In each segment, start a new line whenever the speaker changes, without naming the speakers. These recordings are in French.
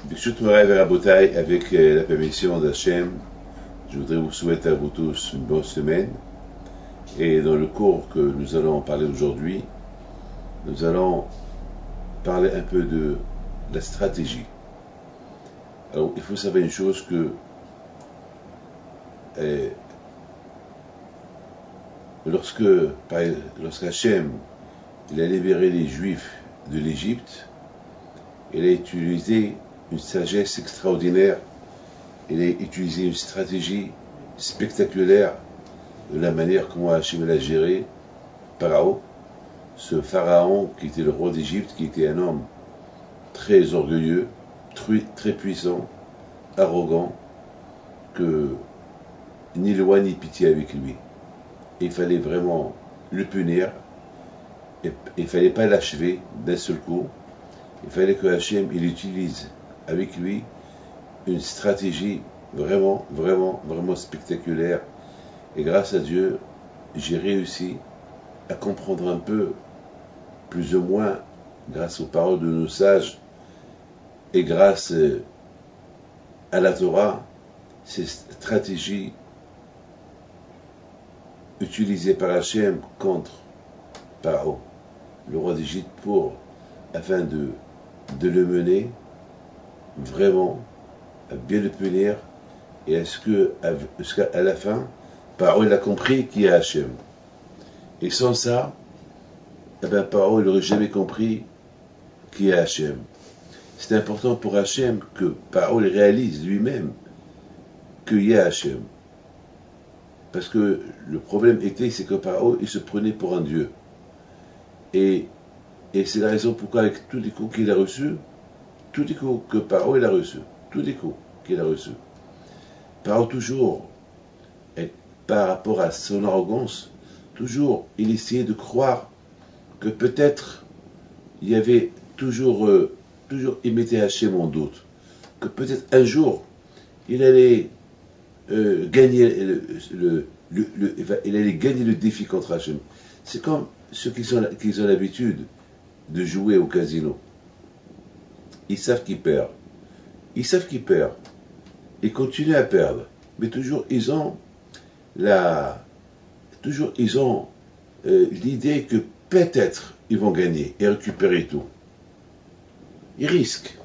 Birshut Moray Verabotai, avec la permission d'Hachem, je voudrais vous souhaiter à vous tous une bonne semaine. Et dans le cours que nous allons parler aujourd'hui, nous allons parler un peu de la stratégie. Alors, il faut savoir une chose que lorsqu'Hachem il a libéré les Juifs de l'Égypte, il a utilisé une sagesse extraordinaire, il a utilisé une stratégie spectaculaire de la manière comment Hachem l'a géré Pharaon, ce pharaon qui était le roi d'Égypte, qui était un homme très orgueilleux, très puissant, arrogant, que ni loi ni pitié avec lui. Et il fallait vraiment le punir, et il ne fallait pas l'achever d'un seul coup. Il fallait que Hachem il utilise avec lui une stratégie vraiment spectaculaire. Et grâce à Dieu, j'ai réussi à comprendre un peu, plus ou moins, grâce aux paroles de nos sages et grâce à la Torah, ces stratégies utilisées par Hachem contre Pharaon, le roi d'Égypte, afin de le mener vraiment à bien le punir, et à la fin, Pharaon il a compris qui est Hachem. Et sans ça, Pharaon il n'aurait jamais compris qui est Hachem. C'est important pour Hachem que Pharaon réalise lui-même qu'il y a Hachem. Parce que le problème était, c'est que Pharaon il se prenait pour un dieu. Et c'est la raison pourquoi, avec tous les coups qu'il a reçus, tous les coups que Pharaon il a reçus, tous les coups qu'il a reçus, Pharaon toujours, et par rapport à son arrogance, toujours il essayait de croire que peut-être il y avait toujours il mettait Hachem en doute, que peut-être un jour il allait gagner il allait gagner le défi contre Hachem. C'est comme ceux qui ont l'habitude de jouer au casino. Ils savent qu'ils perdent. Ils savent qu'ils perdent. Ils continuent à perdre. Mais toujours ils ont l'idée que peut-être ils vont gagner et récupérer tout. Ils risquent.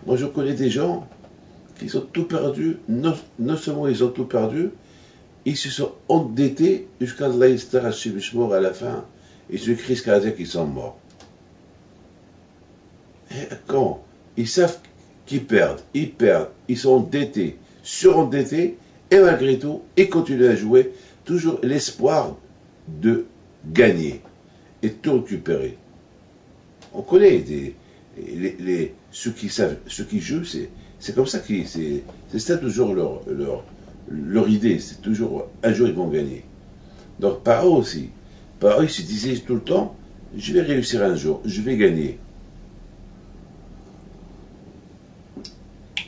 Moi je connais des gens qui ont tout perdu. Non seulement ils ont tout perdu, ils se sont endettés jusqu'à à la fin. Ils se crise cardiaque qu'ils sont morts. Et quand ils savent qu'ils perdent, ils sont endettés, surendettés, et malgré tout, ils continuent à jouer, toujours l'espoir de gagner et de tout récupérer. On connaît ceux qui jouent, c'est comme ça c'est ça toujours leur idée, c'est toujours un jour ils vont gagner. Donc Pharaon aussi, Pharaon il se disait tout le temps, je vais réussir un jour, je vais gagner.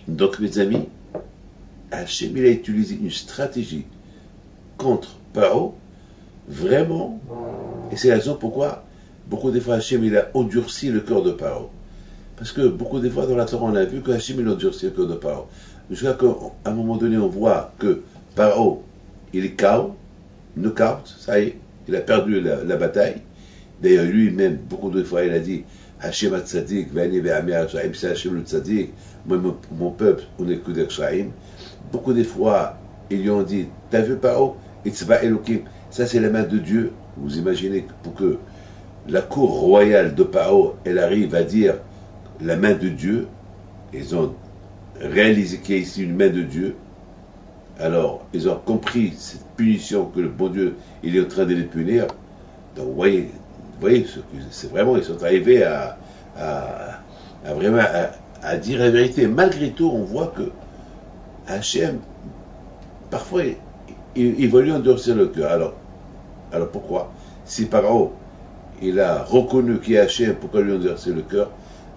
Donc mes amis, Hachem il a utilisé une stratégie contre Pharaon, vraiment, et c'est la raison pourquoi beaucoup de fois Hachem il a endurci le cœur de Pharaon. Parce que beaucoup de fois dans la Torah on a vu que Hachem il a endurci le cœur de Pharaon. Jusqu'à qu'à un moment donné on voit que Pharaon il est KO, knockout, ça y est, il a perdu la bataille. D'ailleurs lui-même, beaucoup de fois il a dit Hachem a tzadik, vani ve'ami ha'shaim, c'est Hachem le tzadik, moi mon peuple on est que d'Hachem. Beaucoup de fois ils lui ont dit, t'as vu Pharaon, Itzva Elokim, ça c'est la main de Dieu. Vous imaginez pour que la cour royale de Pharaon elle arrive à dire la main de Dieu, ils ont réalisé qu'il y a ici une main de Dieu. Alors, ils ont compris cette punition que le bon Dieu il est en train de les punir. Donc, vous voyez c'est vraiment, ils sont arrivés à vraiment à dire la vérité. Malgré tout, on voit que Hachem, parfois, il va lui endurcir le cœur. Alors pourquoi? Si Pharaon, il a reconnu qu'il y a Hachem, pourquoi lui endurcir le cœur?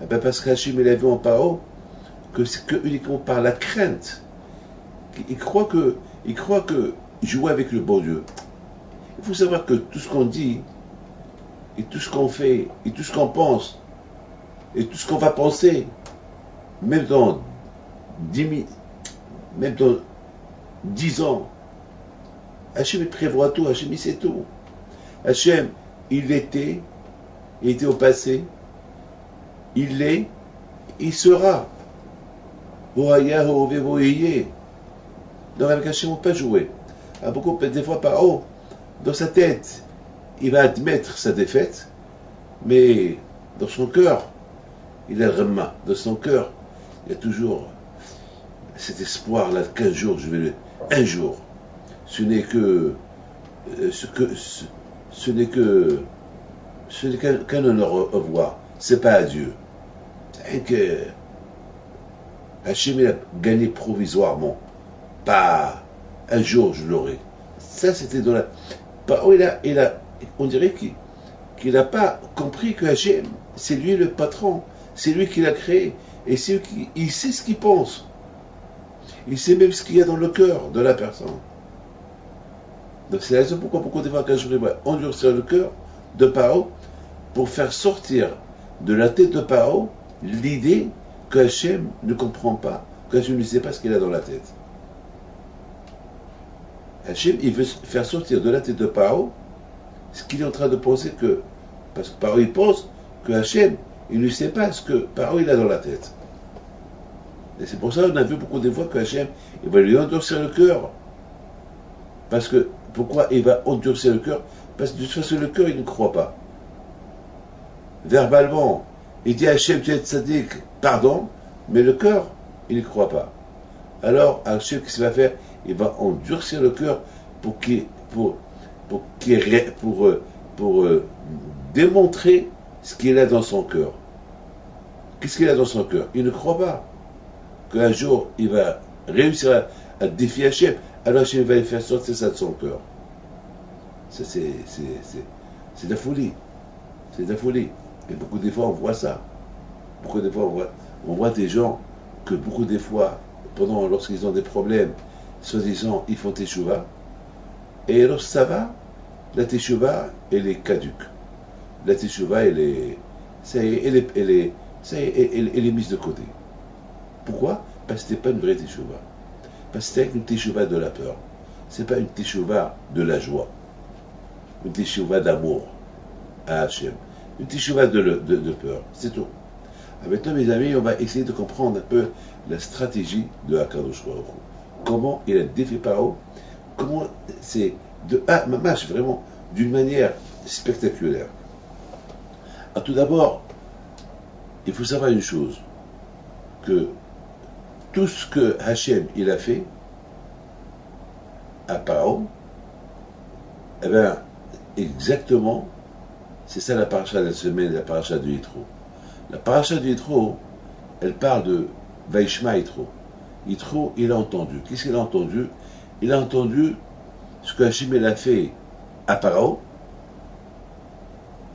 Parce qu'Hachem, il a vu en Pharaon que c'est que uniquement par la crainte. Il croit que jouer avec le bon Dieu. Il faut savoir que tout ce qu'on dit, et tout ce qu'on fait, et tout ce qu'on pense, et tout ce qu'on va penser, même dans 10 000, même dans 10 ans, Hachem il prévoit tout, Hachem il sait tout. Hachem, il était au passé, il est, il sera. Ohaya, Ohove, Oheye. Donc avec Hachem, on ne peut pas jouer. Beaucoup, des fois, par haut, dans sa tête, il va admettre sa défaite, mais dans son cœur, il a le remma. Dans son cœur, il y a toujours cet espoir-là, qu'un jour, un jour, ce n'est que, ce n'est qu'un honneur au revoir. C'est pas à Dieu. C'est que Hachem il a gagné provisoirement. Pas un jour je l'aurai. Ça c'était dans la. On dirait qu'il n'a pas compris que Hachem, c'est lui le patron, c'est lui qui l'a créé, et il sait ce qu'il pense. Il sait même ce qu'il y a dans le cœur de la personne. Donc c'est la raison pourquoi beaucoup de fois quand je voudrais endurcir le cœur de Paro pour faire sortir de la tête de Paro l'idée que Hachem ne comprend pas, que Hachem ne sait pas ce qu'il a dans la tête. Hachem, il veut faire sortir de la tête de Paro ce qu'il est en train de penser que, parce que Paro il pense que Hachem, il ne sait pas ce que Paro il a dans la tête. Et c'est pour ça qu'on a vu beaucoup de fois que Hachem, il va lui endurcir le cœur. Parce que, pourquoi il va endurcir le cœur? Parce que de toute façon, le cœur, il ne croit pas. Verbalement, il dit à Hachem, tu es tzaddik, pardon, mais le cœur, il ne croit pas. Alors, Hachem, qu'est-ce qu'il va faire? Il va endurcir le cœur pour démontrer ce qu'il a dans son cœur. Qu'est-ce qu'il a dans son cœur? Il ne croit pas qu'un jour, il va réussir à défier Hachem. Alors Hachem va faire sortir ça de son cœur. Ça, c'est de la folie. C'est de la folie. Et beaucoup des fois, on voit ça. Beaucoup des fois, on voit des gens que beaucoup des fois, lorsqu'ils ont des problèmes, soi-disant, ils font teshuva. Et lorsque ça va, la teshuva, elle est caduque. La teshuva, elle est mise de côté. Pourquoi? Parce que ce n'est pas une vraie teshuva. Parce que c'est une teshuva de la peur. Ce n'est pas une teshuva de la joie. Une teshuva d'amour à Hachem. Une teshuva de peur. C'est tout. Maintenant, mes amis, on va essayer de comprendre un peu la stratégie de Akadosh Baruch Hu. Comment il a défait Paro. Comment c'est de mamash, vraiment, d'une manière spectaculaire. Alors, tout d'abord, il faut savoir une chose, que tout ce que Hachem il a fait à Paro, eh bien, exactement, c'est ça la paracha de la semaine, la paracha de Yitro. La paracha de Yitro, elle parle de Vaishma Yitro. Yitro, il a entendu. Qu'est-ce qu'il a entendu? Il a entendu ce que Hachem il a fait à Paro,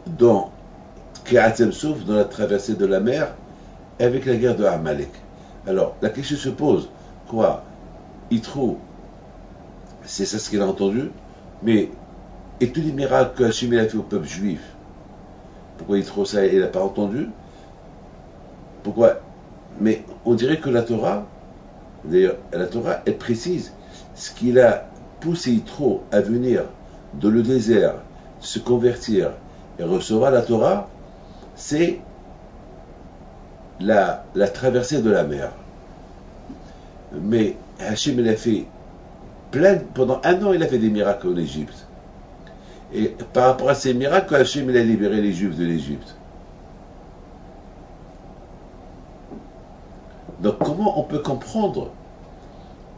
dans Ke'atem Souf, dans la traversée de la mer, avec la guerre de Amalek. Alors, la question se pose, quoi? Yitro, c'est ça ce qu'il a entendu, mais, et tous les miracles que Hachem a fait au peuple juif, pourquoi Yitro, ça, il n'a pas entendu? Pourquoi? Mais on dirait que la Torah, d'ailleurs, la Torah, elle précise ce qu'il a poussé Yitro à venir dans le désert, se convertir et recevoir la Torah, c'est la traversée de la mer. Mais Hachem, il a fait pendant 1 an, il a fait des miracles en Égypte. Et par rapport à ces miracles, Hachem, il a libéré les Juifs de l'Égypte. Donc comment on peut comprendre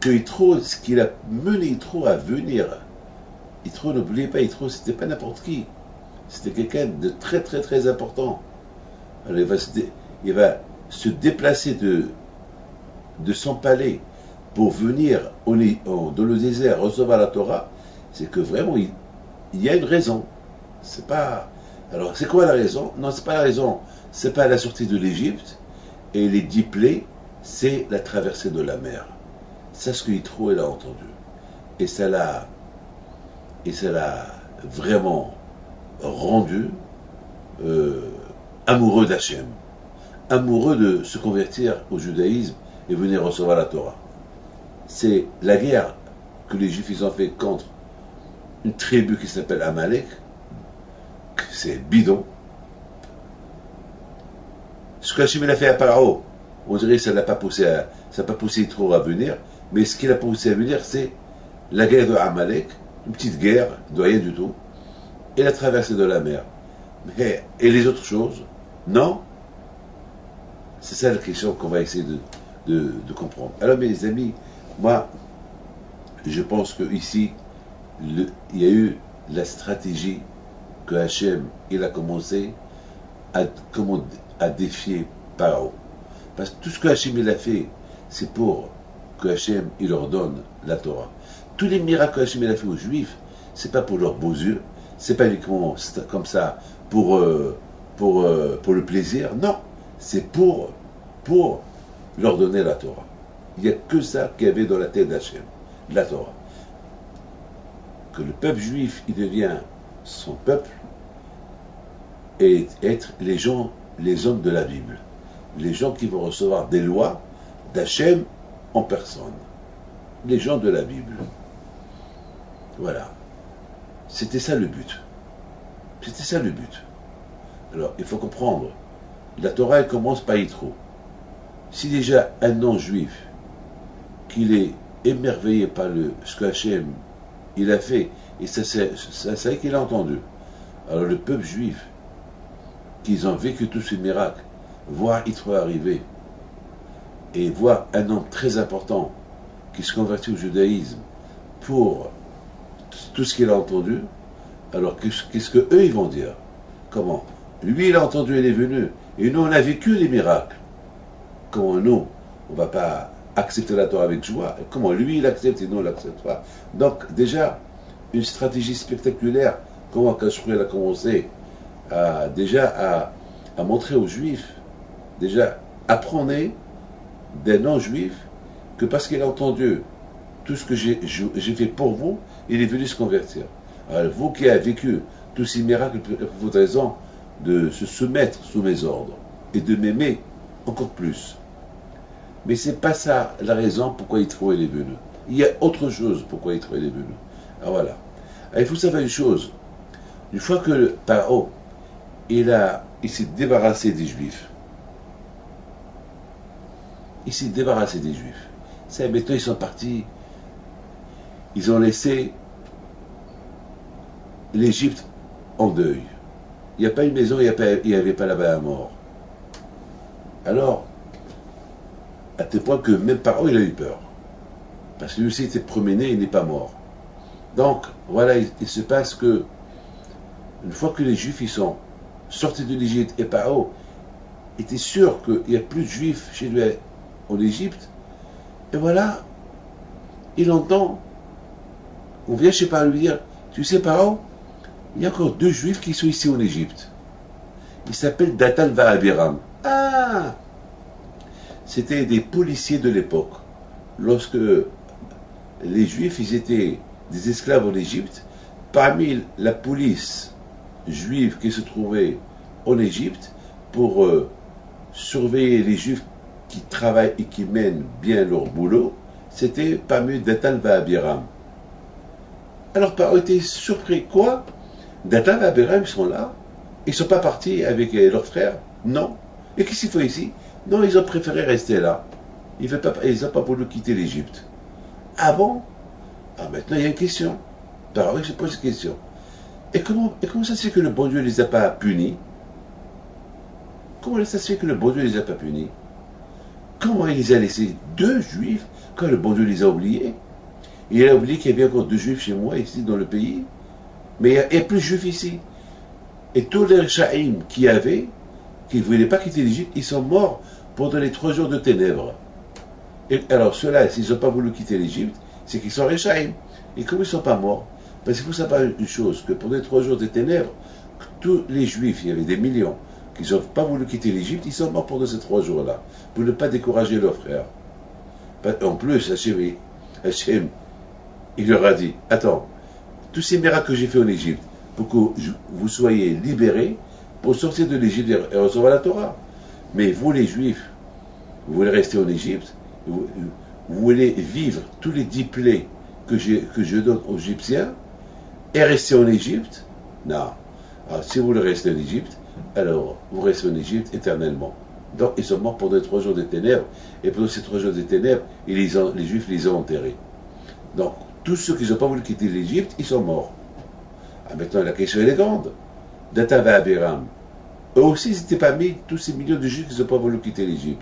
que Yitro, ce qu'il a mené Yitro à venir, Yitro, n'oubliez pas, Yitro, c'était pas n'importe qui. C'était quelqu'un de très très très important. Alors il va se déplacer de son palais pour venir dans le désert recevoir la Torah. C'est que vraiment il y a une raison. C'est pas. Alors c'est quoi la raison? Non, c'est pas la raison. C'est pas la sortie de l'Égypte et les 10 plaies, c'est la traversée de la mer. C'est ce que Yitro il a entendu. Et ça l'a vraiment rendu amoureux d'Hachem, amoureux de se convertir au judaïsme et venir recevoir la Torah. C'est la guerre que les Juifs ils ont fait contre une tribu qui s'appelle Amalek, c'est bidon. Ce qu'Hachem a fait à Paro, on dirait que ça n'a pas poussé trop à venir, mais ce qu'il a poussé à venir, c'est la guerre de Amalek, une petite guerre de rien du tout, et la traversée de la mer. Et les autres choses, non. C'est ça la question qu'on va essayer de comprendre. Alors mes amis, moi, je pense qu'ici, il y a eu la stratégie que Hachem, il a commencé à défier Paro. Parce que tout ce que Hachem il a fait, c'est pour que Hachem il leur donne la Torah. Tous les miracles que Hachem il a fait aux Juifs, c'est pas pour leurs beaux yeux, c'est pas uniquement comme ça pour le plaisir, non, c'est pour leur donner la Torah. Il n'y a que ça qu'il y avait dans la tête d'Hachem, la Torah. Que le peuple juif, il devient son peuple et être les hommes de la Bible. Les gens qui vont recevoir des lois d'Hachem en personne. Les gens de la Bible. Voilà. C'était ça le but. C'était ça le but. Alors, il faut comprendre. La Torah, elle commence par Yitro. Si déjà un non-juif, qu'il est émerveillé par ce que Hachem il a fait, et ça c'est qu'il a entendu. Alors le peuple juif, qu'ils ont vécu tous ces miracles, voir Yitro arriver, et voir un homme très important qui se convertit au judaïsme pour tout ce qu'il a entendu, alors qu'est-ce que eux ils vont dire? Comment? Lui il a entendu, il est venu, et nous on a vécu les miracles. Comment nous, on ne va pas accepter la Torah avec joie? Comment lui il accepte et nous on l'accepte pas? Donc déjà, une stratégie spectaculaire, comment Kashrou a commencé à montrer aux Juifs, déjà apprenez des non-Juifs que parce qu'il a entendu tout ce que j'ai fait pour vous, il est venu se convertir. Alors vous qui avez vécu tous ces miracles, vous avez raison de se soumettre sous mes ordres et de m'aimer encore plus. Mais ce n'est pas ça la raison pourquoi Yitro est venu. Il y a autre chose pourquoi Yitro est venu. Alors voilà. Alors, il faut savoir une chose. Une fois que Paro, il s'est débarrassé des Juifs. Il s'est débarrassé des Juifs. Ça, maintenant ils sont partis. Ils ont laissé l'Égypte en deuil. Il n'y a pas une maison, il n'y avait pas là-bas un mort. Alors, à tel point que même Paro, il a eu peur. Parce que lui aussi était promené, il n'est pas mort. Donc, voilà, il se passe que, une fois que les Juifs ils sont sortis de l'Égypte, et Paro était sûr qu'il n'y a plus de Juifs chez lui en Égypte, et voilà, il entend, on vient chez Paro lui dire, tu sais Paro, il y a encore 2 Juifs qui sont ici en Égypte. Ils s'appellent Datan va Abiram. Ah! C'était des policiers de l'époque. Lorsque les Juifs ils étaient des esclaves en Égypte, parmi la police juive qui se trouvait en Égypte pour surveiller les Juifs qui travaillent et qui mènent bien leur boulot, c'était parmi Datan va Abiram. Alors Paro était surpris. Quoi? Datan et Abiram sont là? Ils ne sont pas partis avec leurs frères? Non. Et qu'est-ce qu'ils font ici? Non, ils ont préféré rester là. Ils n'ont pas voulu quitter l'Égypte. Ah bon? Ah, maintenant il y a une question. Paro se pose une question. Et comment ça se fait que le bon Dieu ne les a pas punis? Comment ça se fait que le bon Dieu ne les a pas punis? Comment il les a laissés 2 Juifs quand le bon Dieu les a oubliés? Il a oublié qu'il y avait encore 2 Juifs chez moi, ici, dans le pays. Mais il n'y a plus de Juifs ici. Et tous les Rechaïm qu'il y avait, qui ne voulaient pas quitter l'Égypte, ils sont morts pendant les 3 jours de ténèbres. Et alors ceux-là, s'ils n'ont pas voulu quitter l'Égypte, c'est qu'ils sont Rechaïm. Et comme ils ne sont pas morts, parce qu'il faut savoir une chose, que pendant les 3 jours de ténèbres, tous les Juifs, il y avait des millions, qui n'ont pas voulu quitter l'Égypte, ils sont morts pendant ces 3 jours-là, pour ne pas décourager leurs frères. En plus, Hachem, il leur a dit, attends, tous ces miracles que j'ai fait en Égypte, pour que vous soyez libérés, pour sortir de l'Égypte et recevoir la Torah. Mais vous, les Juifs, vous voulez rester en Égypte, vous voulez vivre tous les 10 plaies que je donne aux Égyptiens et rester en Égypte? Non. Alors, si vous voulez rester en Égypte, alors vous restez en Égypte éternellement. Donc ils sont morts pendant les 3 jours des ténèbres, et pendant ces 3 jours des ténèbres, les Juifs les ont enterrés. Donc tous ceux qui n'ont pas voulu quitter l'Égypte, ils sont morts. Ah, maintenant la question elle est grande. Datan et Abiram, eux aussi ils n'étaient pas mis, tous ces millions de Juifs qui n'ont pas voulu quitter l'Égypte.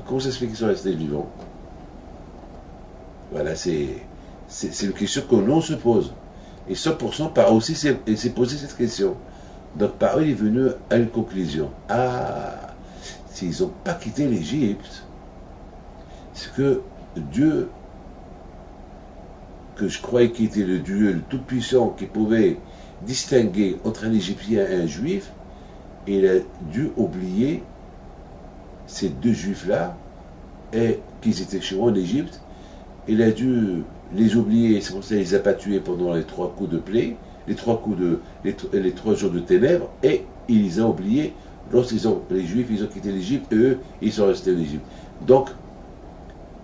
Comment ça se fait qu'ils sont restés vivants? Voilà, c'est une question que l'on se pose. Et 100% Paro aussi s'est posé cette question. Donc Paro est venu à une conclusion. Ah, s'ils n'ont pas quitté l'Égypte, c'est que Dieu, que je croyais qu'il était le Dieu le Tout-Puissant, qui pouvait distinguer entre un Égyptien et un Juif, il a dû oublier ces 2 Juifs-là, et qu'ils étaient chez moi en Égypte. Il a dû les oublier, c'est pour ça qu'il les a pas tués pendant les 3 coups de plaie, les 3 jours de ténèbres, et il les a oubliés les Juifs, ils ont quitté l'Égypte, et eux, ils sont restés en Égypte. Donc,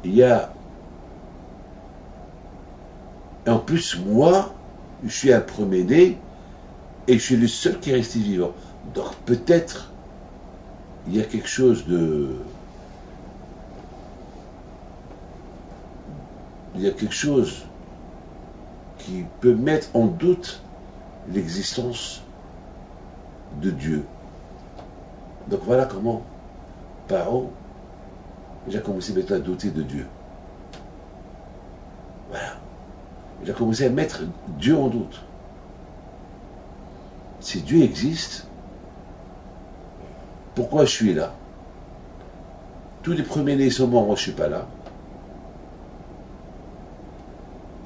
il y a... En plus, moi, je suis un premier-né, et je suis le seul qui est resté vivant. Donc, peut-être, il y a quelque chose de... Il y a quelque chose qui peut mettre en doute l'existence de Dieu. Donc voilà comment Paro, il a commencé maintenant à douter de Dieu. Voilà. Il a commencé à mettre Dieu en doute. Si Dieu existe, pourquoi je suis là? Tous les premiers-nés sont morts, moi je ne suis pas là.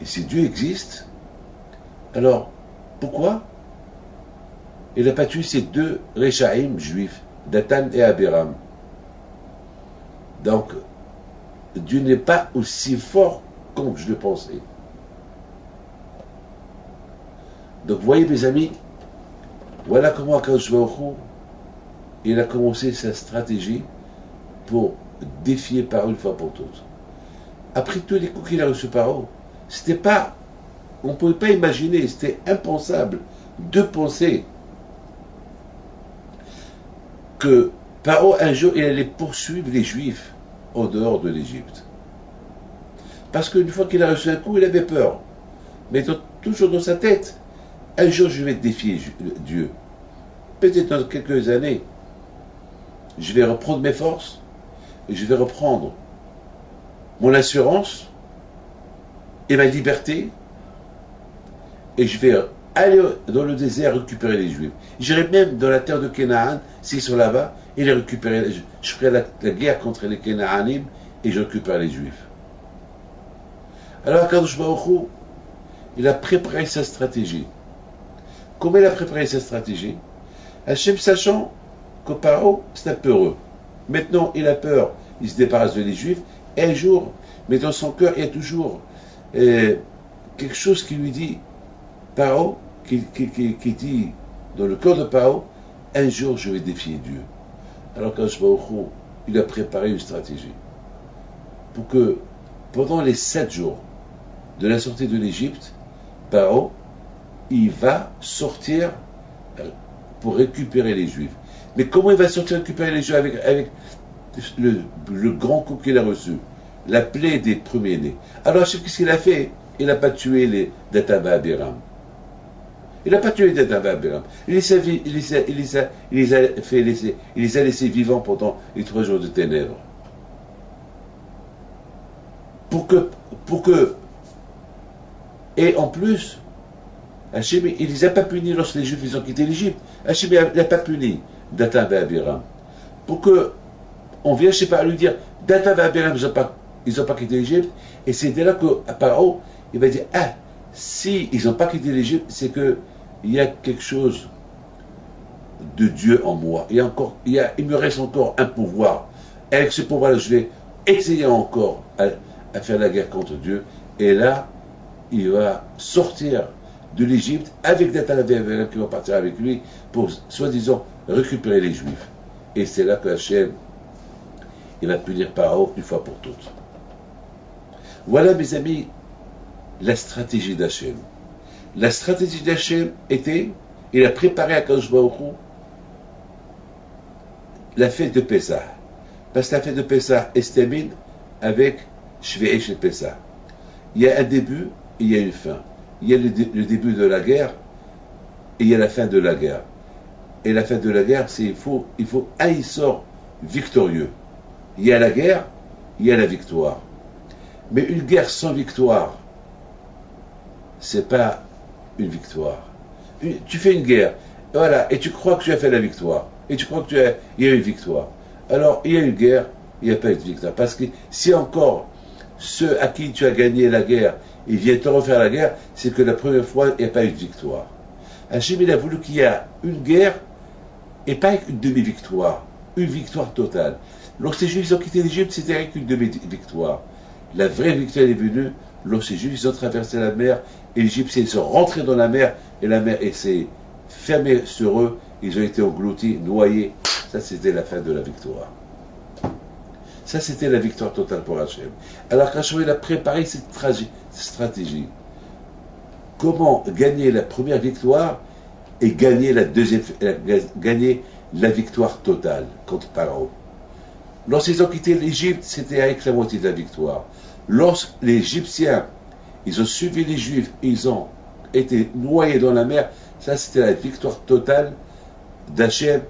Et si Dieu existe, alors pourquoi il n'a pas tué ces 2 Réchaïm juifs, Datan et Abiram? Donc, Dieu n'est pas aussi fort comme je le pensais. Donc, vous voyez mes amis, voilà comment Akadosh Baruch Hu, il a commencé sa stratégie pour défier Paro une fois pour toutes. Après tous les coups qu'il a reçus Paro, c'était pas, on ne pouvait pas imaginer, c'était impensable de penser que Paro un jour il allait poursuivre les Juifs au dehors de l'Égypte. Parce qu'une fois qu'il a reçu un coup, il avait peur. Mais toujours dans sa tête, un jour je vais défier Dieu. Peut-être dans quelques années, je vais reprendre mes forces, et je vais reprendre mon assurance, et ma liberté, et je vais aller dans le désert récupérer les Juifs. J'irai même dans la terre de Canaan, s'ils sont là-bas, et les récupérer. Je ferai la guerre contre les Canaanim, et je récupère les Juifs. Alors Akadosh Baruch Hu, il a préparé sa stratégie. Comment il a préparé sa stratégie? Hachem, sachant que Paro, c'est un peureux. Maintenant, il a peur, il se débarrasse de les Juifs, et un jour, mais dans son cœur, il y a toujours quelque chose qui lui dit, Paro, qui dit dans le cœur de Paro, un jour je vais défier Dieu. Alors Akadosh Baruch Hu, il a préparé une stratégie pour que pendant les 7 jours de la sortie de l'Égypte, Paro, il va sortir pour récupérer les Juifs. Mais comment il va sortir récupérer les Juifs avec le grand coup qu'il a reçu, la plaie des premiers-nés? Alors, qu'est-ce qu'il a fait? Il n'a pas tué les Datan et Abiram. Il n'a pas tué les Datan et Abiram. Il les a laissés vivants pendant les 3 jours de ténèbres. Pour que, et en plus, Hachem, il ne les a pas punis lorsque les Juifs ils ont quitté l'Égypte. Hachem n'a pas puni Datan et Abiram. Pour que on vienne chez Paro lui dire, Datan et Abiram, ils n'ont pas quitté l'Égypte. Et c'est dès là que Paro, il va dire, ah, si ils n'ont pas quitté l'Égypte, c'est que il y a quelque chose de Dieu en moi. Il me reste encore un pouvoir. Et avec ce pouvoir-là, je vais essayer encore à faire la guerre contre Dieu. Et là, il va sortir de l'Égypte avec Datan et Abiram qui vont partir avec lui pour, soi-disant, récupérer les Juifs. Et c'est là que Hachem, il va punir Paro une fois pour toutes. Voilà, mes amis, la stratégie d'Hachem. La stratégie d'Hachem était, il a préparé à Kadosh Baruch Hu la fête de Pessah. Parce que la fête de Pessah se termine avec Shve'e Shel Pessah. Il y a un début et il y a une fin. Il y a le début de la guerre et il y a la fin de la guerre. Et la fin de la guerre, c'est il faut un Issor victorieux. Il y a la guerre, il y a la victoire. Mais une guerre sans victoire, c'est pas une victoire. Tu fais une guerre, voilà, et tu crois que tu as fait la victoire. Et tu crois que il y a une victoire. Alors, il y a une guerre, il n'y a pas eu de victoire. Parce que si encore ceux à qui tu as gagné la guerre, ils viennent te refaire la guerre, c'est que la première fois, il n'y a pas eu de victoire. Hachem, il a voulu qu'il y ait une guerre, et pas avec une demi-victoire, une victoire totale. Lorsque les Juifs ont quitté l'Égypte, c'était avec une demi-victoire. La vraie victoire est venue lorsque les Juifs ont traversé la mer, et les Égyptiens sont rentrés dans la mer, et la mer s'est fermée sur eux, ils ont été engloutis, noyés. Ça, c'était la fin de la victoire. Ça, c'était la victoire totale pour Hachem. Alors qu'Hachem, il a préparé cette stratégie. Comment gagner la première victoire et gagner la deuxième, gagner la victoire totale contre Paro. Lorsqu'ils ont quitté l'Égypte, c'était avec la moitié de la victoire. Lorsque les Égyptiens, ils ont suivi les Juifs, ils ont été noyés dans la mer, ça c'était la victoire totale d'Hachem.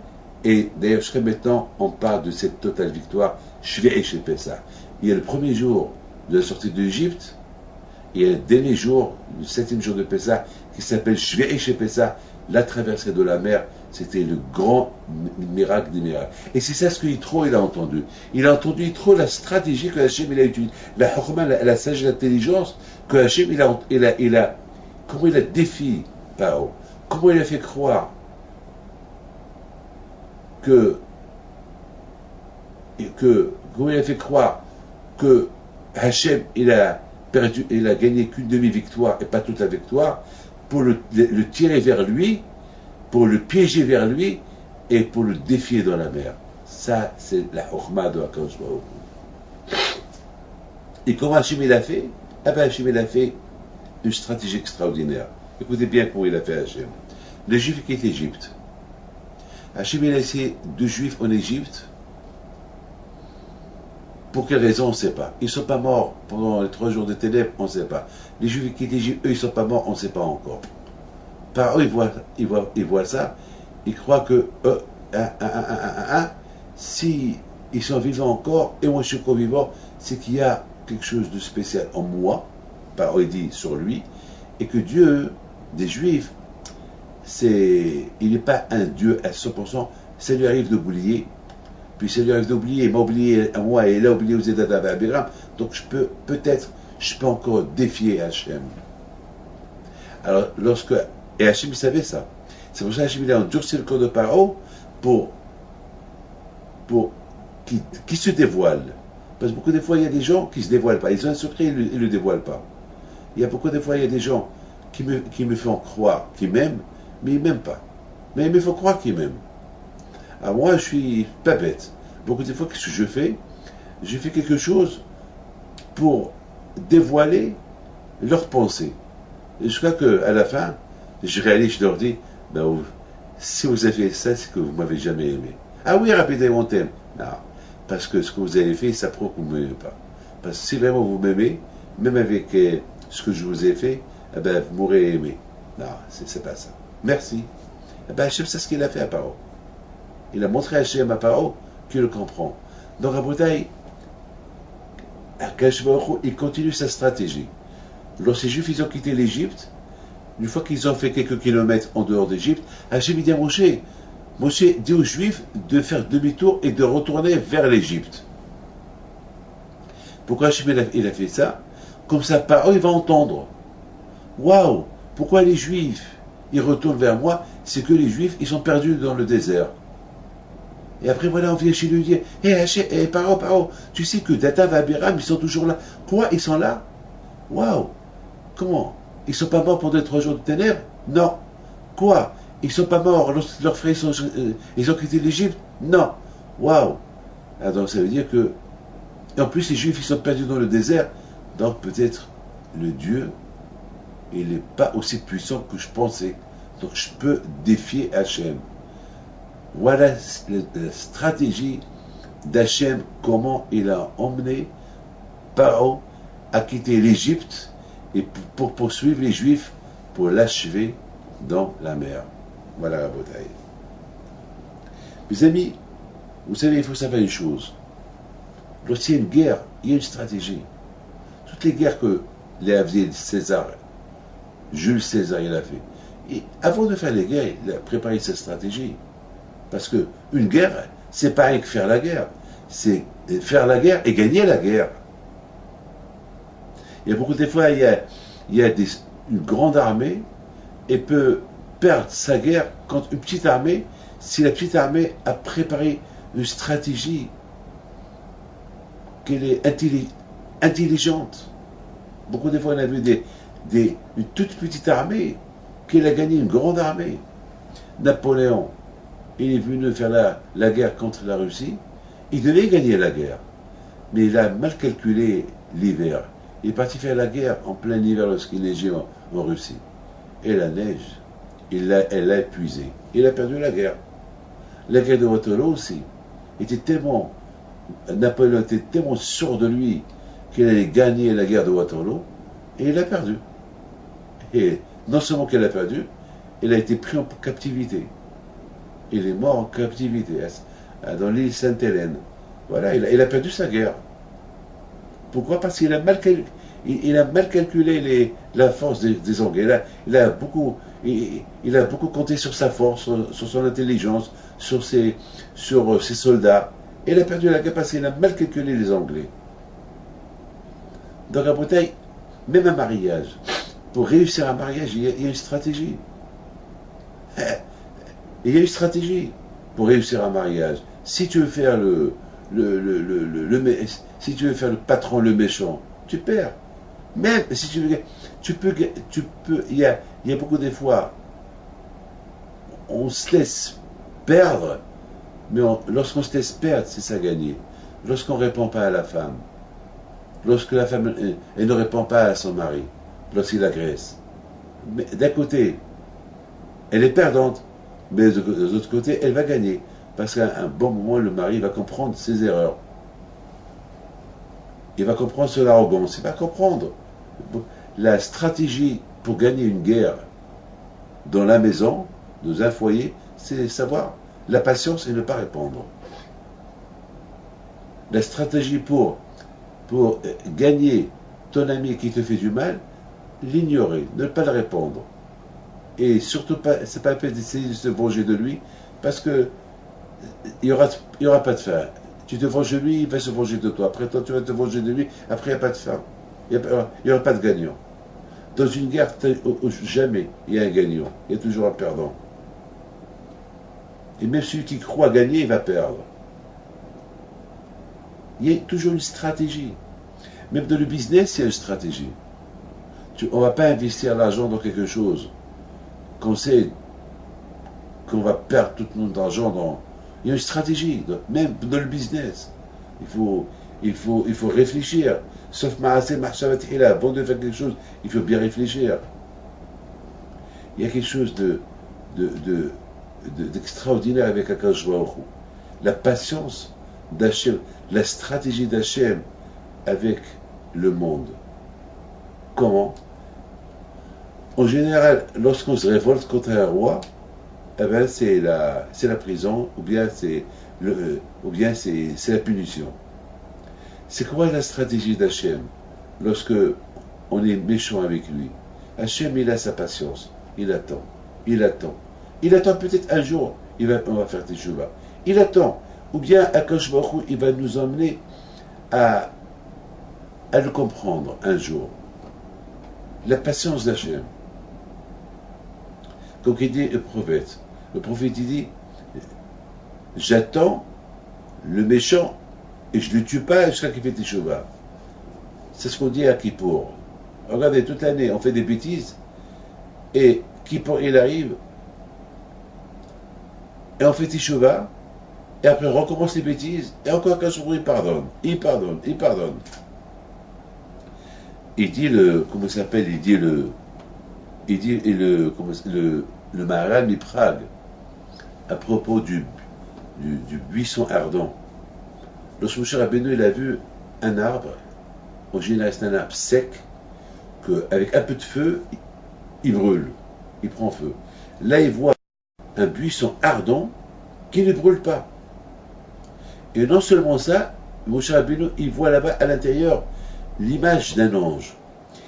Et d'ailleurs, maintenant, on parle de cette totale victoire, Shve'e Shel Pessah. Il y a le premier jour de la sortie d'Égypte, et il y a le dernier jour, le 7e jour de Pessah, qui s'appelle Shve'e Shel Pessah, la traversée de la mer. C'était le grand miracle des miracles. Et c'est ça ce que Yitro il a entendu. Il a entendu Yitro la stratégie que Hachem il a utilisée, la chokma, la sagesse, l'intelligence que Hachem comment il a défié Paro, comment il a fait croire comment il a fait croire que Hachem il a gagné qu'une demi-victoire et pas toute la victoire, pour le tirer vers lui, pour le piéger vers lui et pour le défier dans la mer. Ça, c'est la chokma de Hakadosh Baruch Hu. Et comment Hachem il a fait? Ah ben Hachem il a fait une stratégie extraordinaire. Écoutez bien comment il a fait Hachem. Les Juifs quittent l'Égypte. Hachem il a laissé 2 Juifs en Égypte. Pour quelle raison, on ne sait pas. Ils ne sont pas morts pendant les 3 jours de ténèbres, on ne sait pas. Les Juifs qui quittent l'Égypte, eux, ils ne sont pas morts, on ne sait pas encore. Par eux, ils voient ça, ils croient que si ils sont vivants encore, et moi je suis encore vivant, c'est qu'il y a quelque chose de spécial en moi, par eux, il dit sur lui, et que Dieu, des Juifs, il n'est pas un Dieu à 100%, ça lui arrive d'oublier. Puis ça lui arrive d'oublier, il m'a oublié à moi et il a oublié aux États d'Abiram. Donc je peux encore défier Hachem. Alors et Hachem il savait ça. C'est pour ça qu'Hachem il a endurci le corps de Paro pour qu'il se dévoile. Parce que beaucoup de fois il y a des gens qui ne se dévoilent pas. Ils ont un secret, ils ne le dévoilent pas. Il y a beaucoup de fois il y a des gens qui me font croire qu'ils m'aiment, mais ils ne m'aiment pas. Mais ils me font croire qu'ils m'aiment. Alors moi, je suis pas bête. Beaucoup de fois, qu'est-ce que je fais? Je fais quelque chose pour dévoiler leurs pensées. Jusqu'à qu'à la fin, je réalise, je leur dis, ben, si vous avez fait ça, c'est que vous ne m'avez jamais aimé. Ah oui, rapidement, on t'aime. Non, parce que ce que vous avez fait, ça prouve que vous ne m'aimez pas. Parce que si vraiment vous m'aimez, même avec ce que je vous ai fait, eh ben, vous m'aurez aimé. Non, c'est pas ça. Merci. Eh ben, Hachem, c'est ce qu'il a fait à Paro. Il a montré à Hachem à Paro qu'il le comprend. Donc, à Bretagne, il continue sa stratégie. Lorsque les Juifs ils ont quitté l'Égypte, une fois qu'ils ont fait quelques kilomètres en dehors d'Égypte, Hachem dit à Moshe dit aux Juifs de faire demi-tour et de retourner vers l'Égypte. Pourquoi Hachem il a fait ça? Comme ça, Paro il va entendre. Waouh! Pourquoi les Juifs ils retournent vers moi? C'est que les Juifs ils sont perdus dans le désert. Et après, voilà, on vient chez lui dire, hé, Paro, tu sais que Datan et Abiram, ils sont toujours là. Quoi? Ils sont là? Waouh! Comment? Ils ne sont pas morts pendant les 3 jours de ténèbres? Non. Quoi? Ils ne sont pas morts lorsque leurs frères ils ont quitté l'Égypte. Non. Waouh. Donc ça veut dire que... Et en plus, les Juifs, ils sont perdus dans le désert. Donc peut-être le Dieu, il n'est pas aussi puissant que je pensais. Donc je peux défier Hachem. Voilà la stratégie d'Hachem, comment il a emmené Paro à quitter l'Égypte et pour poursuivre les Juifs, pour l'achever dans la mer. Voilà la bataille. Mes amis, vous savez, il faut savoir une chose. Lorsqu'il y a une guerre, il y a une stratégie. Toutes les guerres que César, Jules César, il a fait. Et avant de faire les guerres, il a préparé sa stratégie. Parce que une guerre, c'est pas rien que faire la guerre. C'est faire la guerre et gagner la guerre. Il y a beaucoup de fois, il y a une grande armée et peut perdre sa guerre contre une petite armée si la petite armée a préparé une stratégie qu'elle est intelligente. Beaucoup de fois, on a vu une toute petite armée qu'elle a gagné une grande armée. Napoléon, il est venu faire la guerre contre la Russie. Il devait gagner la guerre, mais il a mal calculé l'hiver. Il est parti faire la guerre en plein hiver lorsqu'il neigeait en Russie. Et la neige, elle l'a épuisé. Il a perdu la guerre. La guerre de Waterloo aussi. Napoléon était tellement sûr de lui qu'il allait gagner la guerre de Waterloo, et il a perdu. Et non seulement qu'il a perdu, il a été pris en captivité. Il est mort en captivité, dans l'île Sainte-Hélène. Voilà, il a perdu sa guerre. Pourquoi? Parce qu'il a mal calculé la force des Anglais. Il a beaucoup compté sur sa force, sur son intelligence, sur ses soldats. Il a perdu la guerre parce qu'il a mal calculé les Anglais. Donc en Bretagne, même un mariage, pour réussir un mariage, il y a une stratégie. Il y a une stratégie pour réussir un mariage. Si tu veux faire si tu veux faire le patron, le méchant, tu perds. Même si tu peux, il y a beaucoup de fois, on se laisse perdre, mais lorsqu'on se laisse perdre, c'est ça gagner. Lorsqu'on ne répond pas à la femme, lorsque la femme elle ne répond pas à son mari, lorsqu'il agresse. Mais d'un côté, elle est perdante, mais de l'autre côté, elle va gagner. Parce qu'à un bon moment, le mari va comprendre ses erreurs. Il va comprendre son arrogance. Il va comprendre la stratégie pour gagner une guerre dans la maison, dans un foyer, c'est savoir la patience et ne pas répondre. La stratégie pour gagner ton ami qui te fait du mal, l'ignorer, ne pas le répondre. Et surtout pas, c'est pas la peine d'essayer de se venger de lui, parce que il y aura pas de fin. Tu te venges de lui, il va se venger de toi. Après toi, tu vas te venger de lui, après il n'y a pas de fin. Il n'y aura pas de gagnant. Dans une guerre, jamais il y a un gagnant. Il y a toujours un perdant. Et même celui qui croit gagner, il va perdre. Il y a toujours une stratégie. Même dans le business, il y a une stratégie. On ne va pas investir l'argent dans quelque chose qu'on sait qu'on va perdre tout notre argent dans. Il y a une stratégie, même dans le business. Il faut réfléchir. Sauf Maaseh Mahshavat Hila, avant de faire quelque chose, il faut bien réfléchir. Il y a quelque chose d'extraordinaire avec Akadosh Baruch Hu. La patience d'Hachem, la stratégie d'Hachem avec le monde. Comment? En général, lorsqu'on se révolte contre un roi, eh ben c'est la prison, ou bien c'est la punition. C'est quoi la stratégie d'Hachem lorsque on est méchant avec lui? Hachem, il a sa patience, il attend, il attend. Il attend peut-être un jour, on va faire teshuva. Il attend, ou bien Akadosh Baruch Hu, il va nous emmener à le comprendre un jour. La patience d'Hachem. Comme il dit le prophète. Le prophète il dit, j'attends le méchant et je ne le tue pas jusqu'à qu'il fait teshuva. C'est ce qu'on dit à Kippour. Regardez, toute l'année, on fait des bêtises et Kippour, il arrive, et on fait Teshuvah, et après on recommence les bêtises, et encore qu'un jour il pardonne, il pardonne, il pardonne. Il dit comment il s'appelle, le Maharal de Prague, à propos du buisson ardent. Lorsque Moshe Rabbeinu, il a vu un arbre, en général c'est un arbre sec, qu'avec un peu de feu, il brûle, il prend feu. Là, il voit un buisson ardent qui ne brûle pas. Et non seulement ça, Moshe Rabbeinu, il voit là-bas à l'intérieur l'image d'un ange.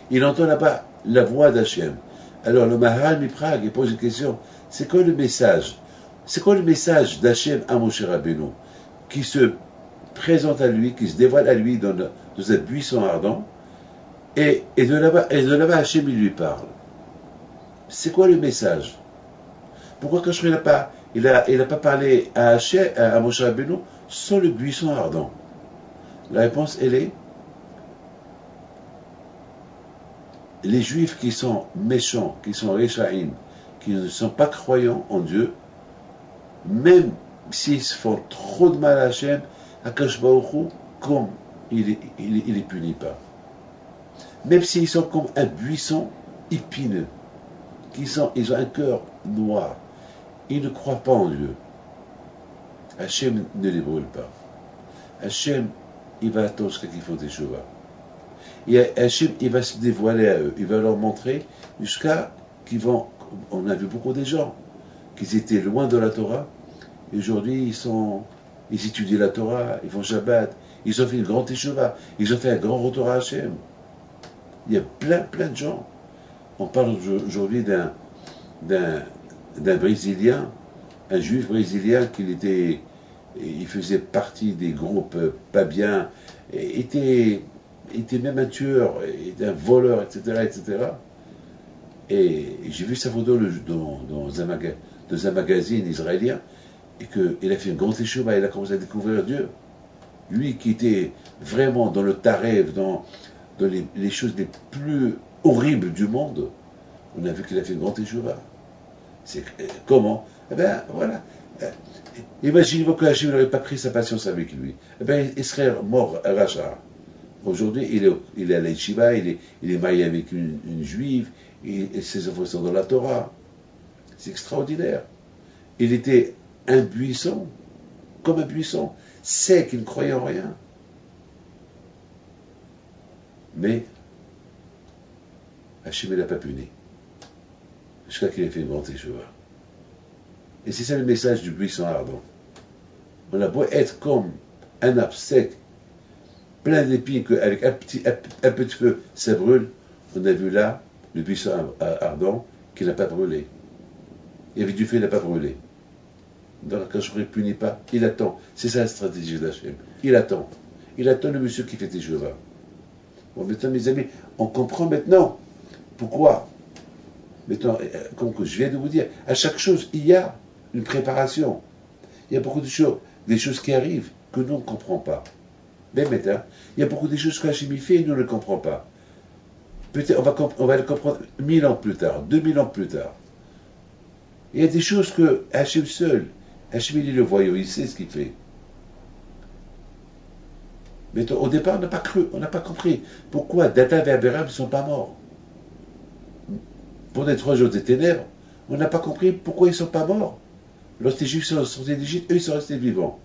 Il entend là-bas la voix d'Hachem. Alors le Maharal de Prague, il pose une question, c'est quoi le message? C'est quoi le message d'Hachem à Moshe Rabbeinu, qui se présente à lui, qui se dévoile à lui dans un buisson ardent, et de là-bas Hachem il lui parle. C'est quoi le message? Pourquoi quand il n'a pas parlé à Hachem, à Moshe Rabbeinu, sans le buisson ardent? La réponse, elle est, les Juifs qui sont méchants, qui sont Réchaïm, qui ne sont pas croyants en Dieu, même s'ils se font trop de mal à Hachem, Akash Baruch Hu, comme il les punit pas. Même s'ils sont comme un buisson épineux, ils ont un cœur noir, ils ne croient pas en Dieu. Hachem ne les brûle pas. Hachem, il va attendre jusqu'à qu'ils font des chevaux. Et Hachem, il va se dévoiler à eux, il va leur montrer jusqu'à qu'ils vont. On a vu beaucoup de gens qui étaient loin de la Torah, et aujourd'hui ils étudient la Torah, ils font Shabbat, ils ont fait une grande Teshuvah, ils ont fait un grand retour à Hachem. Il y a plein de gens. On parle aujourd'hui d'un Brésilien, un juif brésilien il faisait partie des groupes pas bien, était même un tueur, était un voleur, etc. Et j'ai vu sa photo dans un magazine israélien, et qu'il a fait une grande échouva, il a commencé à découvrir Dieu. Lui qui était vraiment dans le tarev, dans les choses les plus horribles du monde, on a vu qu'il a fait une grande échouva. C'est comment? Eh bien, voilà. Imaginez-vous que Hachem n'aurait pas pris sa patience avec lui. Eh bien, il serait mort à Racha. Aujourd'hui, il est à l'Yeshiva, il est marié avec une juive, et ses enfants sont dans la Torah. C'est extraordinaire. Il était un buisson, comme un buisson, sec, il ne croyait en rien. Mais Hachem ne l'a pas puni, jusqu'à qu'il ait fait une grande échouva. Et c'est ça le message du buisson ardent. On a beau être comme un arbre sec, plein d'épines, qu'avec un peu de feu, ça brûle. On a vu là le buisson ardent qui n'a pas brûlé. Il y avait du feu, il n'a pas brûlé. Donc quand je ne punit pas, il attend. C'est ça la stratégie d'Hachem. Il attend. Il attend le monsieur qui fait des chevaux. Bon, maintenant, mes amis, on comprend maintenant pourquoi. Maintenant, comme que je viens de vous dire, à chaque chose, il y a une préparation. Il y a beaucoup de choses, des choses qui arrivent que nous ne comprenons pas. Mais maintenant, il y a beaucoup de choses qu'Hachem fait et nous ne le comprenons pas. Peut-être on va le comprendre 1000 ans plus tard, 2000 ans plus tard. Il y a des choses que Hachem seul, Hachem il est le voyou, il sait ce qu'il fait. Mais au départ, on n'a pas cru, on n'a pas compris. Pourquoi Dathan et Abiram ne sont pas morts? Pendant les 3 jours des ténèbres, on n'a pas compris pourquoi ils ne sont pas morts. Lorsque les Juifs sont sortis d'Égypte, eux, ils sont restés vivants.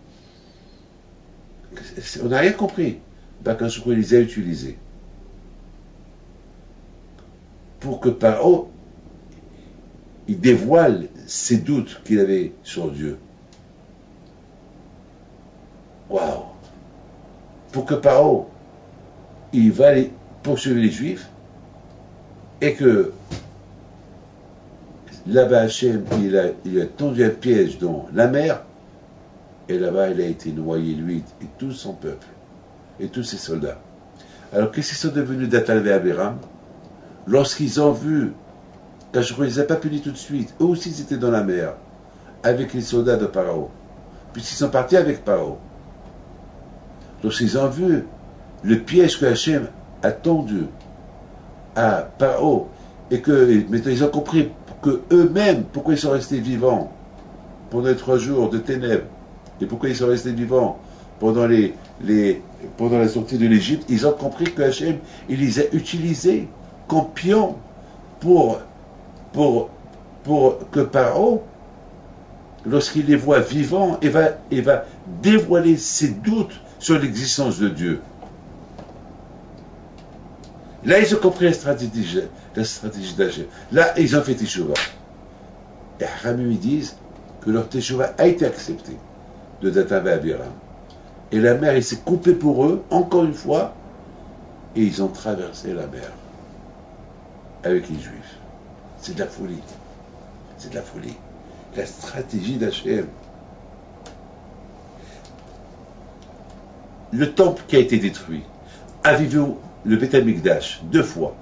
On n'a rien compris. Quand il les a utilisés. Pour que Paro, il dévoile ses doutes qu'il avait sur Dieu. Waouh! Pour que Paro, il va aller poursuivre les Juifs, et que là-bas, Hachem, il a tendu un piège dans la mer, et là-bas, il a été noyé, lui, et tout son peuple, et tous ses soldats. Alors, qu'est-ce qu'ils sont devenus Dathan et Abiram? Lorsqu'ils ont vu, quand je ne les ai pas punis tout de suite, eux aussi, ils étaient dans la mer, avec les soldats de Paro, puisqu'ils sont partis avec Paro. Lorsqu'ils ont vu le piège que Hachem a tendu à Paro, et que maintenant ils ont compris que eux-mêmes, pourquoi ils sont restés vivants. pendant les 3 jours de ténèbres, et pourquoi ils sont restés vivants pendant, pendant la sortie de l'Égypte, ils ont compris que Hachem, il les a utilisés comme pions pour que Paro, lorsqu'il les voit vivants, il va dévoiler ses doutes sur l'existence de Dieu. Là, ils ont compris la stratégie d'Hachem. Là, ils ont fait Teshuvah. Et Haramim, ils disent que leur Teshuvah a été acceptée de Datan et Abiram. Et la mer, il s'est coupée pour eux, encore une fois, et ils ont traversé la mer avec les Juifs. C'est de la folie. C'est de la folie. La stratégie d'Hachem. Le temple qui a été détruit. Avez-vous le Beth Amikdash 2 fois?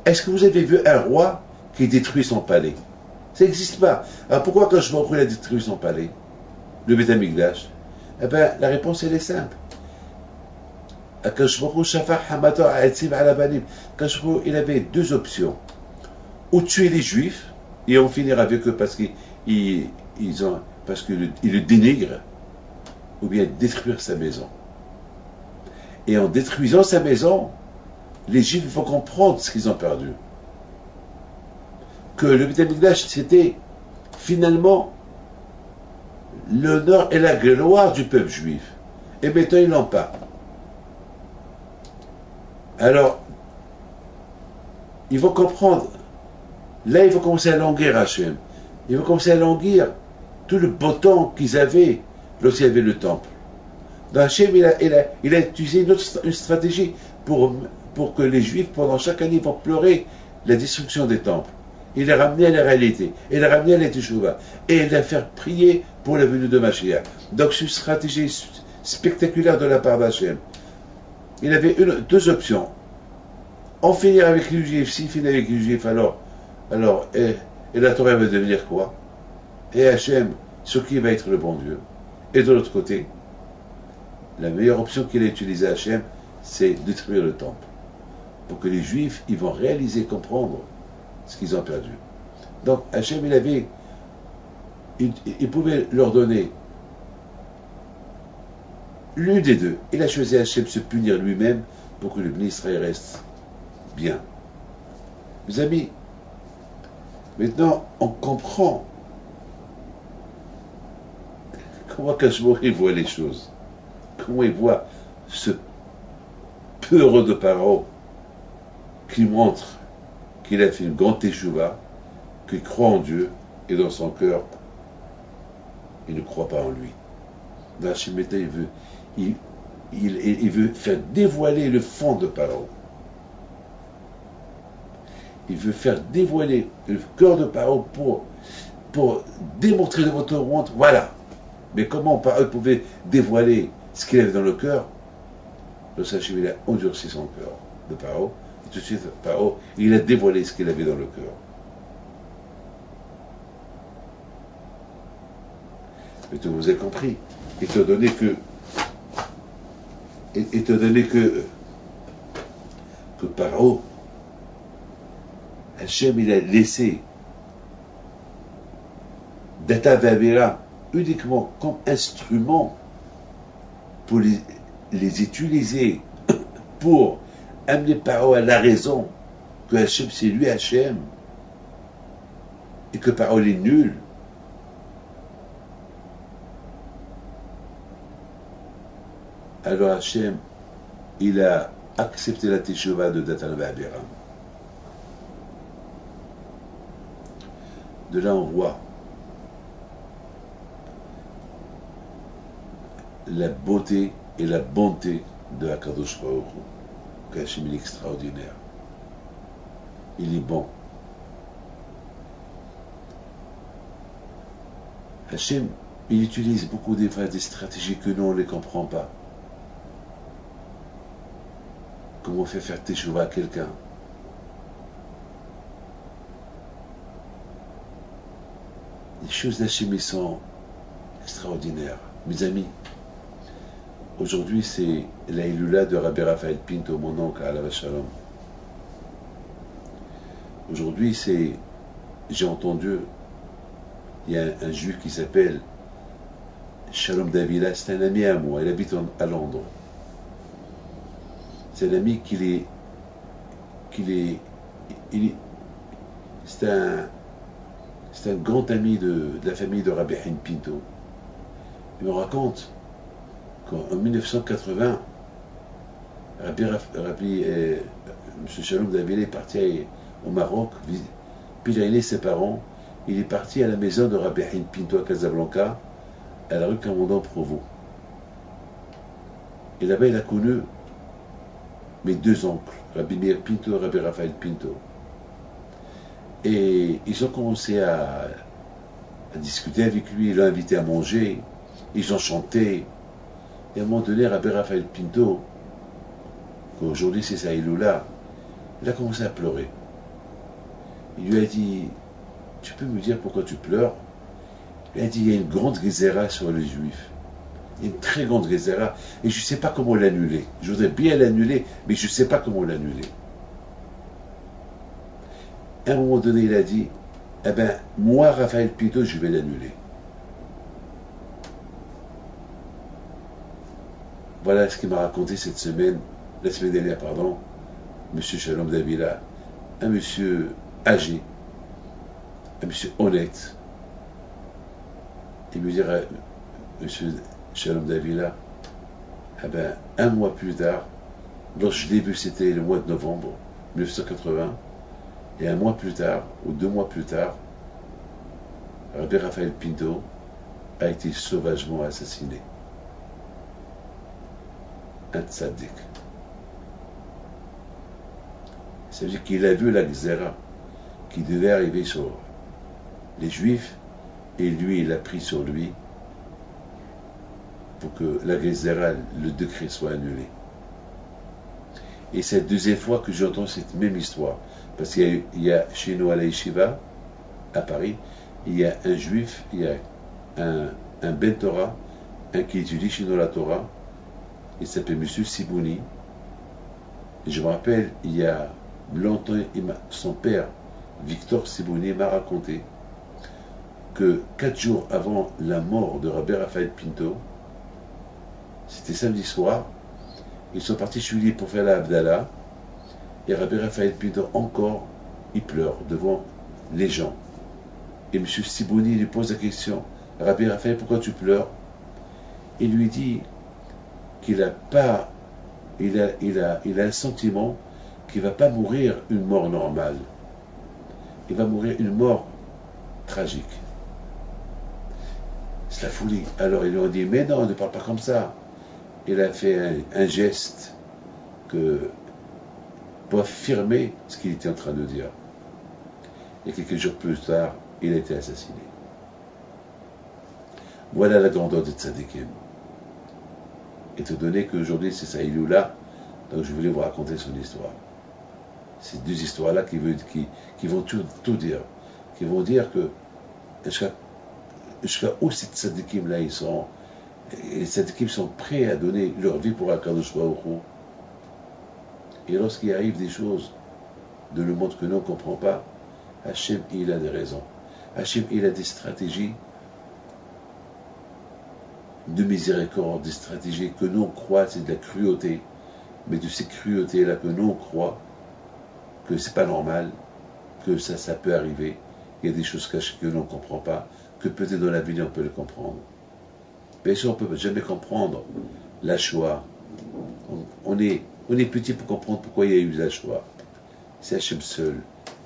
Est-ce que vous avez vu un roi qui détruit son palais? Ça n'existe pas. Alors pourquoi quand je vois qu'il a détruit son palais, le Beth Amikdash? Eh bien, la réponse elle est simple. Quand il avait 2 options. Ou tuer les Juifs et en finir avec eux parce qu'ils le dénigrent, ou bien détruire sa maison. Et en détruisant sa maison, les Juifs vont comprendre ce qu'ils ont perdu. Que le Beth Amikdash, c'était finalement l'honneur et la gloire du peuple juif. Et maintenant, ils n'ont pas. Alors, ils vont comprendre. Là, ils vont commencer à languir Hachem. Ils vont commencer à languir tout le beau temps qu'ils avaient lorsqu'il y avait le temple. Donc Hachem, il a utilisé une stratégie pour que les Juifs, pendant chaque année, vont pleurer la destruction des temples. Il les ramené à la réalité. Il les ramené à la Teshuvah. Et il les fait prier pour la venue de Mashiach. Donc c'est une stratégie spectaculaire de la part d'Hachem. Il avait 2 options. En finir avec les Juifs. S'il finit avec les Juifs, alors et la Torah va devenir quoi? Et Hachem, sur qui va être le bon Dieu? Et de l'autre côté, la meilleure option qu'il a utilisée Hachem, c'est détruire le temple. Pour que les Juifs, ils vont réaliser, comprendre ce qu'ils ont perdu. Donc Hachem, il pouvait leur donner l'une des 2. Il a choisi Hachem se punir lui-même pour que le béni Israël reste bien. Mes amis, maintenant on comprend comment Kashmori voit les choses, comment il voit ce peureux de Paro qui montre qu'il a fait une grande teshuvah, qu'il croit en Dieu, et dans son cœur, il ne croit pas en lui. Dans Hachemeta, il veut faire dévoiler le fond de Paro. Il veut faire dévoiler le cœur de Paro pour démontrer de votre honte, voilà. Mais comment Paro pouvait dévoiler ce qu'il avait dans le cœur? Le Hachem, il a endurci son cœur de Paro. Tout de suite, Paro, il a dévoilé ce qu'il avait dans le cœur. Mais tu vous avez compris. Étant donné que Paro, Hachem, il a laissé Datan et Abiram uniquement comme instrument pour les utiliser pour amener Paro à la raison que Hachem, c'est lui Hachem, et que Paro est nul. Alors Hachem, il a accepté la teshuvah de Datan et Abiram. De là, on voit la beauté et la bonté de Akadosh Baruch Hu. Qu'Hachem, il est extraordinaire. Il est bon. Hachem, il utilise beaucoup des stratégies que nous, on ne les comprend pas. Comment faire teshuvah à quelqu'un? Les choses d'Hachem sont extraordinaires. Mes amis, aujourd'hui c'est la Hilula de Rabbi Raphaël Pinto, mon oncle, Alav Shalom. Aujourd'hui j'ai entendu, il y a un juif qui s'appelle Shalom Davila, c'est un ami à moi, il habite à Londres. C'est un ami c'est un grand ami de la famille de Rabbi Haïm Pinto. Il me raconte qu'en 1980, M. Shalom Davila est parti au Maroc, pèleriner ses parents. Il est parti à la maison de Rabbi Haïm Pinto à Casablanca, à la rue Camondon-Provost. Et là-bas, il a connu mes deux oncles, Rabbi Meir Pinto et Rabbi Raphaël Pinto. Et ils ont commencé à discuter avec lui, ils l'ont invité à manger, ils ont chanté. Et à un moment donné, Rabbi Raphaël Pinto, qu'aujourd'hui c'est Saïloula, il a commencé à pleurer. Il lui a dit, tu peux me dire pourquoi tu pleures? Il a dit, il y a une grande gézéra sur les Juifs. Une très grande gézéra. Et je ne sais pas comment l'annuler. Je voudrais bien l'annuler, mais je ne sais pas comment l'annuler. À un moment donné, il a dit, eh bien, moi, Raphaël Pinto, je vais l'annuler. Voilà ce qu'il m'a raconté cette semaine, la semaine dernière, pardon, M. Shalom Davila, un monsieur âgé, un monsieur honnête. Il me dirait, M. Shalom Davila, eh ben, un mois plus tard, lorsque je l'ai vu, c'était le mois de novembre 1980, et un mois plus tard, ou 2 mois plus tard, Rabbi Raphaël Pinto a été sauvagement assassiné. Un tzaddik. Ça veut dire qu'il a vu la xéra qui devait arriver sur les Juifs, et lui, il a pris sur lui pour que la xéra, le décret soit annulé. Et c'est la deuxième fois que j'entends cette même histoire. Parce qu'il y a chez nous à la Yeshiva, à Paris, il y a un juif, il y a un Ben Torah, un qui étudie chez nous la Torah, il s'appelle M. Sibouni. Et je me rappelle, il y a longtemps, son père, Victor Sibouni, m'a raconté que 4 jours avant la mort de Rabbi Raphaël Pinto, c'était samedi soir, ils sont partis chez lui pour faire la Havdalah, et Rabbi Raphaël Pinto encore, il pleure devant les gens. Et M. Sibouni lui pose la question, Rabbi Raphaël, pourquoi tu pleures? Il lui dit qu'il a pas, il a un sentiment qu'il ne va pas mourir une mort normale. Il va mourir une mort tragique. C'est la folie. Alors ils lui ont dit, mais non, ne parle pas comme ça. Il a fait un geste pour affirmer ce qu'il était en train de dire. Et quelques jours plus tard, il a été assassiné. Voilà la grandeur de Tzadikim. Étant donné qu'aujourd'hui c'est Saïloula, donc je voulais vous raconter son histoire. Ces deux histoires-là qui vont tout dire. Qui vont dire que jusqu'à où ces Tzadikim-là ils sont, et les Tzadikim sont prêts à donner leur vie pour Akadosh Baruch Hu. Et lorsqu'il arrive des choses de le monde que nous ne comprenons pas, Hachem, il a des raisons. Hachem, il a des stratégies de miséricorde, des stratégies que nous on croit, c'est de la cruauté, mais de ces cruautés-là que nous on croit que c'est pas normal, que ça peut arriver, il y a des choses cachées que nous ne comprenons pas, que peut-être dans la vie on peut le comprendre. Bien sûr, on ne peut jamais comprendre la Shoah. On est petit pour comprendre pourquoi il y a eu la Shoah. C'est Hachem seul.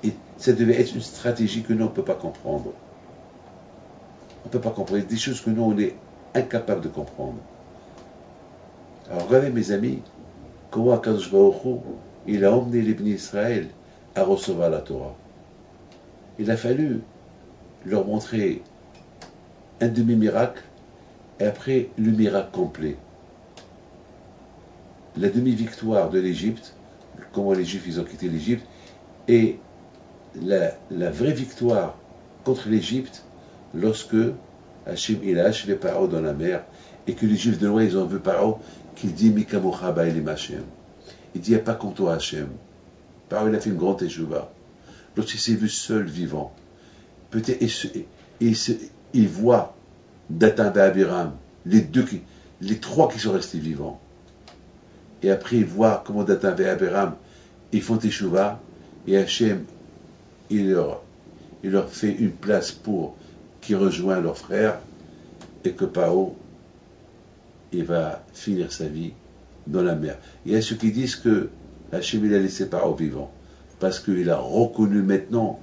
Et ça devait être une stratégie que nous on ne peut pas comprendre. On ne peut pas comprendre des choses que nous on est incapable de comprendre. Alors regardez mes amis, comment Akadosh Baruch Hu, il a emmené les bénis Israël à recevoir la Torah. Il a fallu leur montrer un demi-miracle et après le miracle complet. La demi-victoire de l'Égypte, comment les Juifs ils ont quitté l'Égypte, et la vraie victoire contre l'Égypte lorsque Hachem il a achevé Paro dans la mer et que les Juifs de loin ils ont vu Paro qu'il dit Mikamocha Ba'elim Hachem. Il dit il n'y a pas contre toi Hachem. Paro il a fait une grande échouva. Lorsqu'il s'est vu seul vivant, peut-être il voit Dathan Abiram les trois qui sont restés vivants. Et après, ils voient comment Dathan et Abiram, ils font Teshuvah, et Hachem, il leur fait une place pour qu'ils rejoignent leurs frères, et que Paro, il va finir sa vie dans la mer. Il y a ceux qui disent que Hachem, il a laissé Paro vivant, parce qu'il a reconnu maintenant,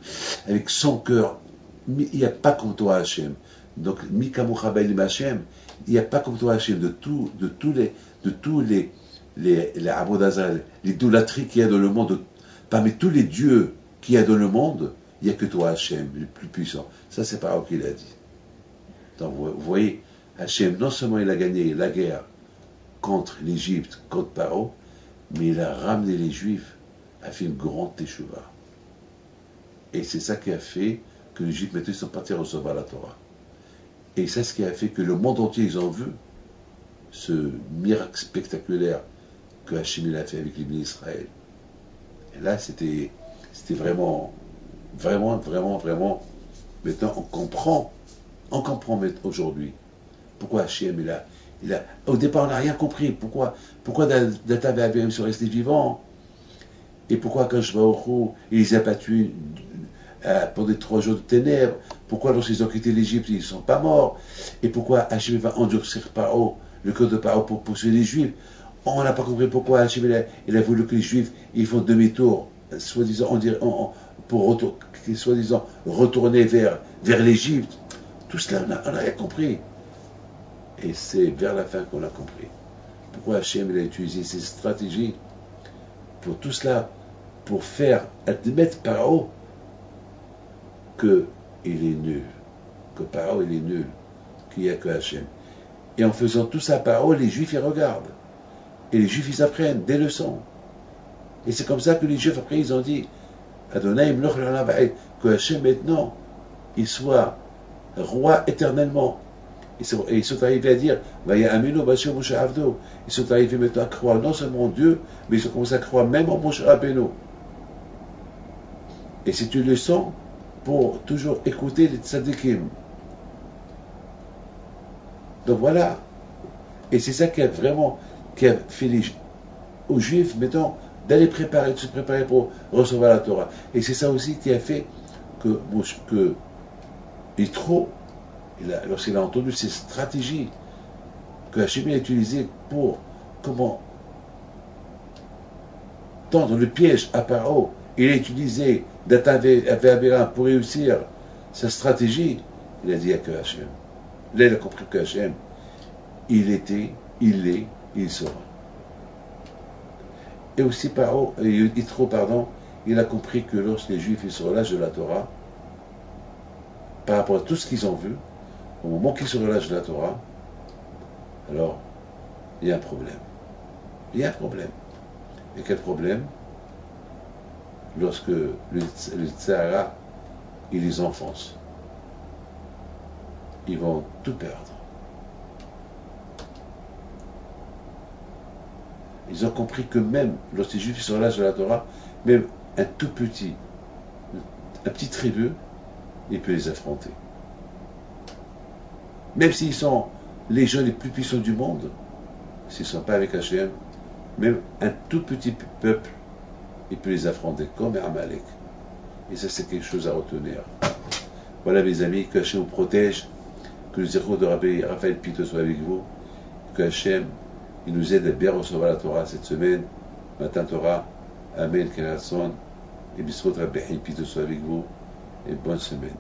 avec son cœur, il n'y a pas comme toi Hachem. Donc, Mikamucha Bailim Hachem, il n'y a pas comme toi Hachem, de tous les Abodazal, l'idolâtrie qu'il y a dans le monde, parmi tous les dieux qu'il y a dans le monde, il n'y a que toi Hachem, le plus puissant. Ça, c'est Paro qui l'a dit. Donc, vous voyez, Hachem, non seulement il a gagné la guerre contre l'Égypte, contre Paro, mais il a ramené les Juifs, a fait une grande Teshuvah. Et c'est ça qui a fait que les Juifs, maintenant, ils sont partis recevoir la Torah. Et c'est ce qui a fait que le monde entier, ils ont vu ce miracle spectaculaire que Hachem a fait avec les bénis Israël. Et là, c'était vraiment, maintenant, on comprend aujourd'hui pourquoi Hachem, au départ, on n'a rien compris. Pourquoi Dathan et Abiram sont restés vivants, et pourquoi quand je vais au Chou, il les a battus pendant 3 jours de ténèbres, pourquoi lorsqu'ils ont quitté l'Égypte, ils ne sont pas morts, et pourquoi Hachem va endurcir Paro, le cœur de Paro pour poursuivre les Juifs. On n'a pas compris pourquoi Hachem il a voulu que les Juifs ils font demi-tour, soi-disant retourner vers l'Égypte. Tout cela, on n'a rien compris. Et c'est vers la fin qu'on a compris. Pourquoi Hachem il a utilisé ces stratégies pour tout cela, pour faire admettre Paro qu'il est nul, que Paro il est nul, qu'il n'y a que Hachem. Et en faisant tout ça Paro, les Juifs ils regardent. Et les Juifs ils apprennent des leçons. Et c'est comme ça que les Juifs après ils ont dit Adonai que Hachem maintenant il soit roi éternellement. Et ils sont arrivés à dire ils sont arrivés maintenant à croire non seulement en Dieu, mais ils ont commencé à croire même en Moshe Rabbeinu. Et c'est une leçon pour toujours écouter les tzadikim. Donc voilà. Et c'est ça qui a fait aux Juifs maintenant d'aller de se préparer pour recevoir la Torah. Et c'est ça aussi qui a fait que Yitro, lorsqu'il a entendu ces stratégies que Hachem a utilisées pour tendre le piège à Paro, il a utilisé Dathan et Abiram pour réussir sa stratégie, il a dit à que Hachem. Là, il a compris que Hachem, il était, il est, il sera. Et aussi Yitro, il a compris que lorsque les Juifs ils se relâchent de la Torah, par rapport à tout ce qu'ils ont vu, au moment qu'ils se relâchent de la Torah, alors il y a un problème. Il y a un problème. Et quel problème? Lorsque le Tzahara, il les enfonce. Ils vont tout perdre. Ils ont compris que même lorsque les Juifs se relâchent de la Torah, même un petit tribu, il peut les affronter. Même s'ils sont les gens les plus puissants du monde, s'ils ne sont pas avec Hachem, même un tout petit peuple, il peut les affronter, comme Amalek. Et ça, c'est quelque chose à retenir. Voilà, mes amis, que Hachem vous protège, que le zéro de Rabbi Raphaël Pito soit avec vous, que Hachem il nous aide à bien recevoir la Torah cette semaine. Matin Torah, Amen, Kerason, et Bisrot Rabbi Pito soit avec vous, et bonne semaine.